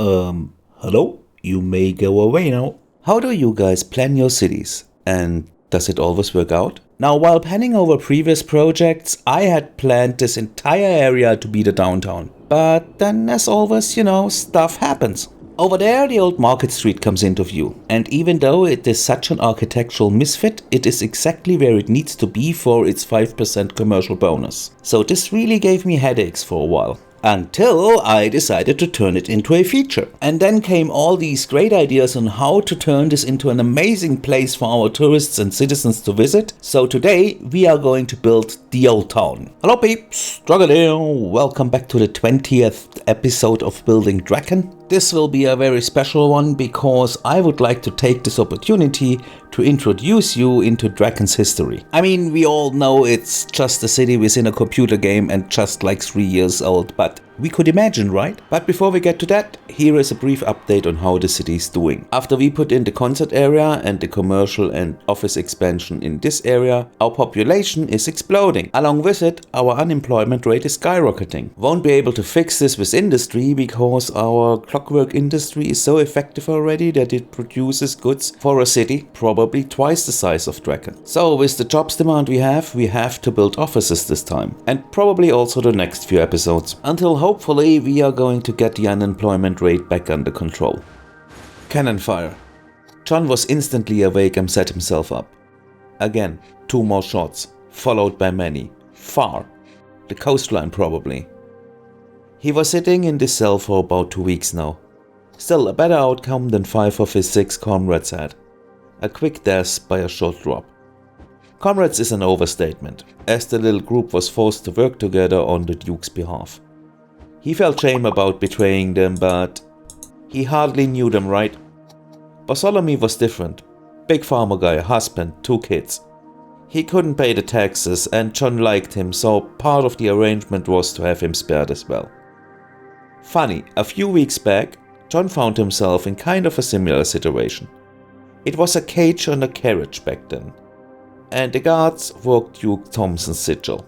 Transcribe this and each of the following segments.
Hello? You may go away now. How do you guys plan your cities? And does it always work out? Now, while panning over previous projects, I had planned this entire area to be the downtown. But then, as always, stuff happens. Over there, the old Market Street comes into view. And even though it is such an architectural misfit, it is exactly where it needs to be for its 5% commercial bonus. So this really gave me headaches for a while. Until I decided to turn it into a feature. And then came all these great ideas on how to turn this into an amazing place for our tourists and citizens to visit. So today we are going to build the Ol'Town. Hello peeps, Drakken here. Welcome back to the 20th episode of Building Drakken. This will be a very special one because I would like to take this opportunity to introduce you into Drakkens history. I mean, we all know it's just a city within a computer game and just like 3 years old, but we could imagine, right? But before we get to that, here is a brief update on how the city is doing. After we put in the concert area and the commercial and office expansion in this area, our population is exploding. Along with it, our unemployment rate is skyrocketing. Won't be able to fix this with industry because our clockwork industry is so effective already that it produces goods for a city probably twice the size of Drakken. So with the jobs demand we have to build offices this time, and probably also the next few episodes, until hopefully we are going to get the unemployment rate back under control. Cannon fire. John was instantly awake and set himself up. Again, 2 more shots, followed by many. Far. The coastline probably. He was sitting in this cell for about 2 weeks now. Still a better outcome than 5 of his 6 comrades had. A quick death by a short drop. Comrades is an overstatement, as the little group was forced to work together on the Duke's behalf. He felt shame about betraying them, but he hardly knew them, right? Bartholomew was different. Big farmer guy, husband, 2 kids. He couldn't pay the taxes and John liked him, so part of the arrangement was to have him spared as well. Funny, a few weeks back, John found himself in kind of a similar situation. It was a cage on a carriage back then, and the guards wore Duke Thompson's sigil.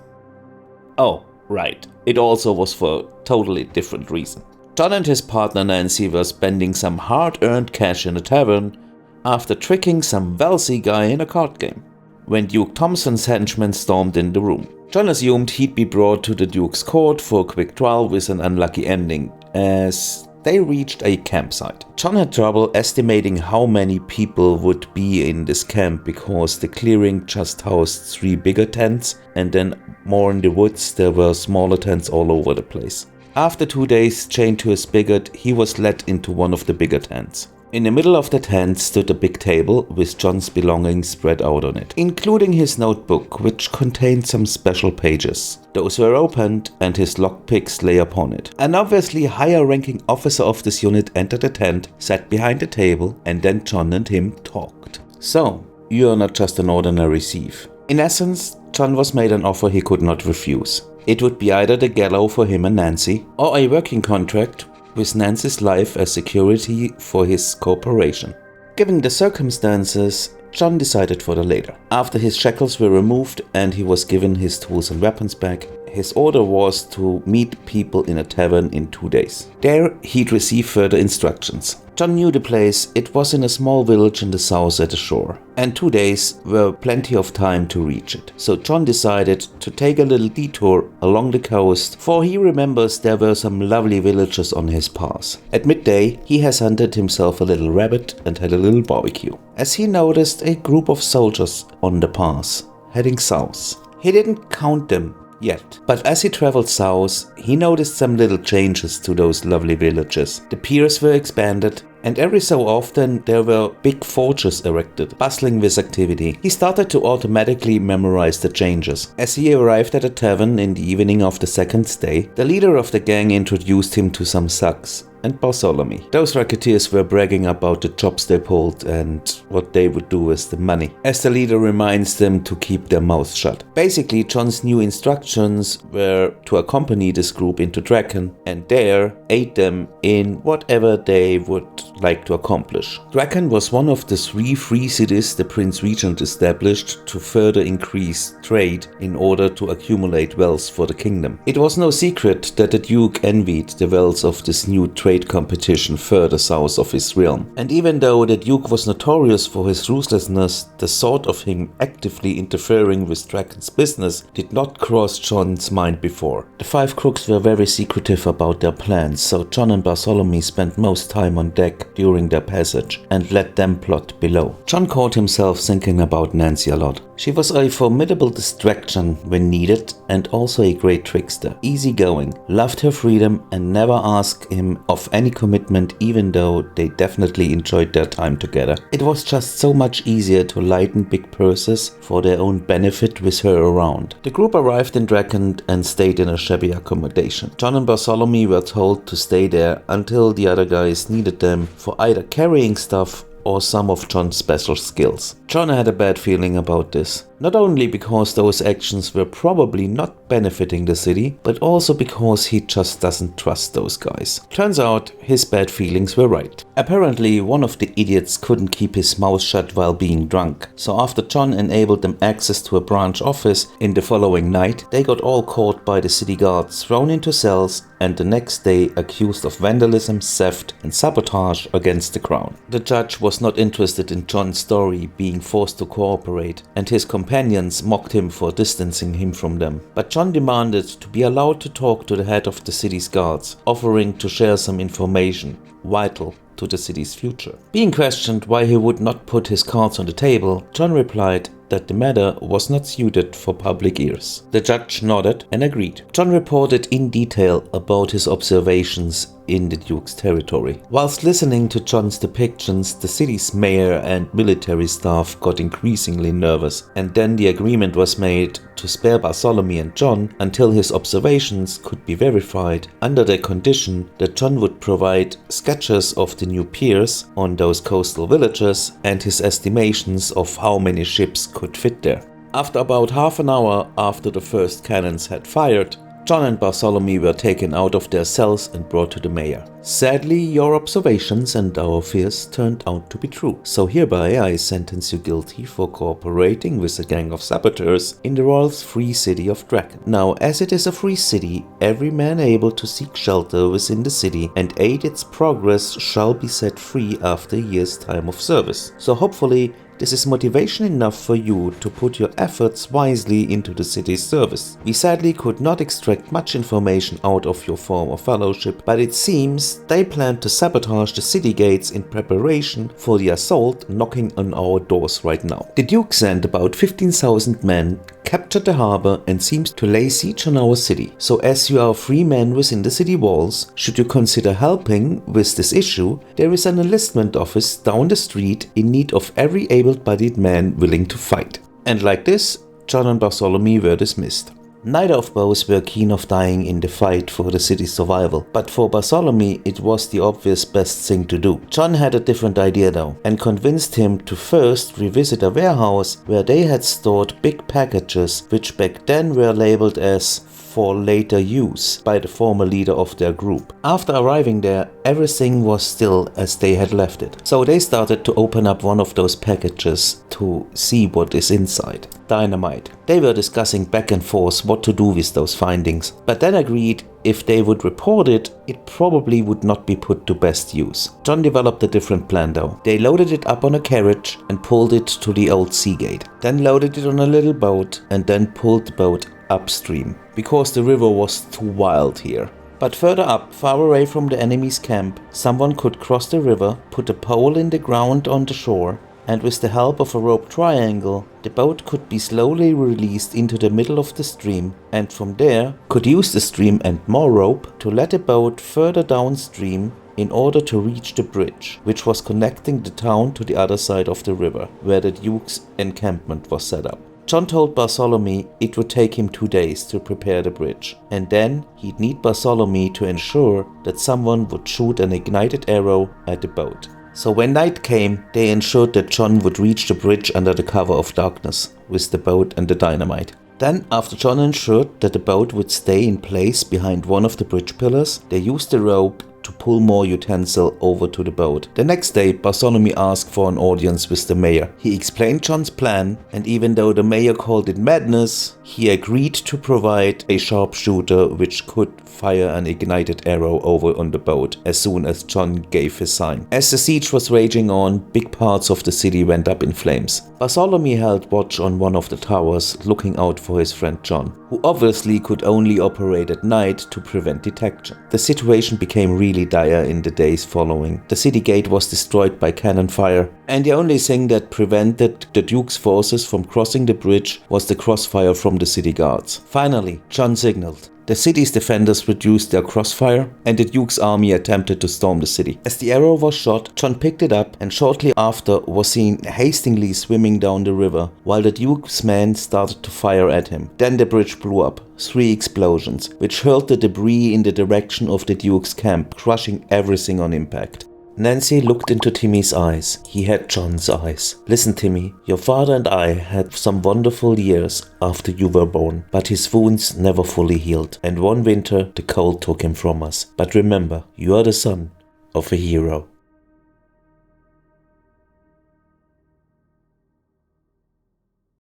Oh, right, it also was for a totally different reason. John and his partner Nancy were spending some hard-earned cash in a tavern after tricking some wealthy guy in a card game, when Duke Thompson's henchmen stormed in the room. John assumed he'd be brought to the Duke's court for a quick trial with an unlucky ending, as they reached a campsite. John had trouble estimating how many people would be in this camp because the clearing just housed 3 bigger tents, and then more in the woods there were smaller tents all over the place. After 2 days chained to his spigot, he was led into one of the bigger tents. In the middle of the tent stood a big table with John's belongings spread out on it, including his notebook, which contained some special pages. Those were opened and his lockpicks lay upon it. An obviously higher-ranking officer of this unit entered the tent, sat behind the table, and then John and him talked. So, you're not just an ordinary thief. In essence, John was made an offer he could not refuse. It would be either the gallows for him and Nancy, or a working contract with Nancy's life as security for his corporation. Given the circumstances, John decided for the latter. After his shackles were removed and he was given his tools and weapons back, his order was to meet people in a tavern in 2 days. There he'd receive further instructions. John knew the place. It was in a small village in the south at the shore, and 2 days were plenty of time to reach it. So John decided to take a little detour along the coast, for he remembers there were some lovely villages on his path. At midday, he has hunted himself a little rabbit and had a little barbecue, as he noticed a group of soldiers on the path, heading south. He didn't count them yet, but as he traveled south, he noticed some little changes to those lovely villages. The piers were expanded, and every so often there were big forges erected, bustling with activity. He started to automatically memorize the changes. As he arrived at a tavern in the evening of the 2nd day, the leader of the gang introduced him to some thugs and Bartholomew. Those racketeers were bragging about the jobs they pulled and what they would do with the money, as the leader reminds them to keep their mouths shut. Basically, John's new instructions were to accompany this group into Drakken and there aid them in whatever they would like to accomplish. Drakken was one of the 3 free cities the Prince Regent established to further increase trade in order to accumulate wealth for the kingdom. It was no secret that the Duke envied the wealth of this new trade trade competition further south of his realm. And even though the Duke was notorious for his ruthlessness, the thought of him actively interfering with Drakken's business did not cross Jon's mind before. The five crooks were very secretive about their plans, so Jon and Bartholomew spent most time on deck during their passage and let them plot below. Jon caught himself thinking about Nancy a lot. She was a formidable distraction when needed and also a great trickster. Easygoing, loved her freedom and never asked him of any commitment, even though they definitely enjoyed their time together. It was just so much easier to lighten big purses for their own benefit with her around. The group arrived in Drakken and stayed in a shabby accommodation. Jon and Bartholomew were told to stay there until the other guys needed them for either carrying stuff or some of Jon's special skills. Jon had a bad feeling about this. Not only because those actions were probably not benefiting the city, but also because he just doesn't trust those guys. Turns out his bad feelings were right. Apparently one of the idiots couldn't keep his mouth shut while being drunk, so after Jon enabled them access to a branch office in the following night, they got all caught by the city guards, thrown into cells, and the next day accused of vandalism, theft and sabotage against the crown. The judge was not interested in Jon's story being forced to cooperate, and his companions mocked him for distancing him from them. But Jon demanded to be allowed to talk to the head of the city's guards, offering to share some information vital to the city's future. Being questioned why he would not put his cards on the table, Jon replied that the matter was not suited for public ears. The judge nodded and agreed. Jon reported in detail about his observations in the Duke's territory. Whilst listening to Jon's depictions, the city's mayor and military staff got increasingly nervous, and then the agreement was made to spare Bartholomew and Jon until his observations could be verified, under the condition that Jon would provide sketches of the new piers on those coastal villages and his estimations of how many ships could fit there. After about half an hour after the first cannons had fired, Jon and Bartholomew were taken out of their cells and brought to the mayor. Sadly, your observations and our fears turned out to be true, so hereby I sentence you guilty for cooperating with a gang of saboteurs in the royal's free city of Drakken. Now, as it is a free city, every man able to seek shelter within the city and aid its progress shall be set free after a year's time of service. So hopefully, this is motivation enough for you to put your efforts wisely into the city's service. We sadly could not extract much information out of your former fellowship, but it seems they plan to sabotage the city gates in preparation for the assault knocking on our doors right now. The Duke sent about 15,000 men, captured the harbor and seems to lay siege on our city. So as you are free men within the city walls, should you consider helping with this issue, there is an enlistment office down the street in need of every able-bodied man willing to fight. And like this, Jon and Bartholomew were dismissed. Neither of both were keen of dying in the fight for the city's survival, but for Bartholomew it was the obvious best thing to do. Jon had a different idea though, and convinced him to first revisit a warehouse where they had stored big packages which back then were labeled as for later use by the former leader of their group. After arriving there, everything was still as they had left it. So they started to open up one of those packages to see what is inside. Dynamite. They were discussing back and forth what to do with those findings, but then agreed if they would report it, it probably would not be put to best use. Jon developed a different plan though. They loaded it up on a carriage and pulled it to the old sea gate. Then loaded it on a little boat and then pulled the boat upstream, because the river was too wild here. But further up, far away from the enemy's camp, someone could cross the river, put a pole in the ground on the shore, and with the help of a rope triangle, the boat could be slowly released into the middle of the stream, and from there could use the stream and more rope to let the boat further downstream in order to reach the bridge, which was connecting the town to the other side of the river, where the Duke's encampment was set up. Jon told Bartholomew it would take him 2 days to prepare the bridge, and then he'd need Bartholomew to ensure that someone would shoot an ignited arrow at the boat. So when night came, they ensured that Jon would reach the bridge under the cover of darkness, with the boat and the dynamite. Then, after Jon ensured that the boat would stay in place behind one of the bridge pillars, they used the rope to pull more utensil over to the boat. The next day, Bartholomew asked for an audience with the mayor. He explained John's plan, and even though the mayor called it madness, he agreed to provide a sharpshooter which could fire an ignited arrow over on the boat as soon as John gave his sign. As the siege was raging on, big parts of the city went up in flames. Bartholomew held watch on one of the towers, looking out for his friend John, who obviously could only operate at night to prevent detection. The situation became really dire in the days following. The city gate was destroyed by cannon fire, and the only thing that prevented the Duke's forces from crossing the bridge was the crossfire from the city guards. Finally, John signaled. The city's defenders reduced their crossfire, and the Duke's army attempted to storm the city. As the arrow was shot, John picked it up and shortly after was seen hastily swimming down the river, while the Duke's men started to fire at him. Then the bridge blew up. 3 explosions, which hurled the debris in the direction of the Duke's camp, crushing everything on impact. Nancy looked into Timmy's eyes. He had John's eyes. Listen, Timmy, your father and I had some wonderful years after you were born, but his wounds never fully healed, and one winter the cold took him from us. But remember, you are the son of a hero.